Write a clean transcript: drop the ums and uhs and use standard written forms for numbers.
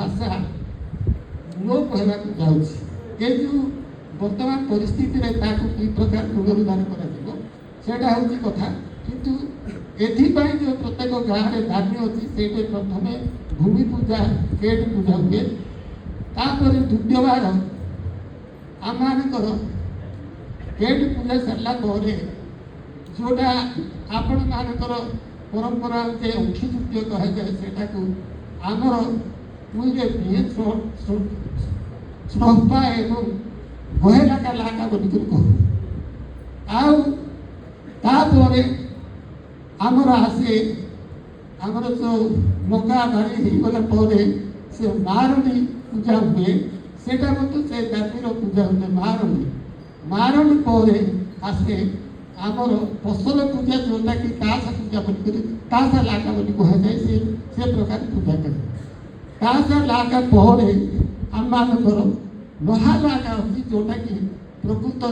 भाषा लोप होगा जाऊँ जो बर्तमान परिस्थिति में कि प्रकार पुनरुद्धार कर कथा किंतु एथिपाई जो प्रत्येक गाँव में धार्मी अच्छी से प्रथम भूमि पूजा केट पूजा हुए तापर द्वितीयबार आम मानकर केट पूजा सरला जोटा आपण मानकर परंपरा जे अंखीचुट्य कहुए से आमर मुझे श्रंपा एवं गहेला का लाका बोल कहूँ आमर आसे आमर जो मका भारी होगला से मारणी पूजा हुए सेटा मत से जातिर पूजा हुए मारणी पर आसे आमर फसल पूजा जोटा कि ताश पूजा बोल ताश लाका बोली कहुए से प्रकार पूजा कर ताश लाका पर आम मानकर लहा लाका अच्छी जोटा कि प्रकृत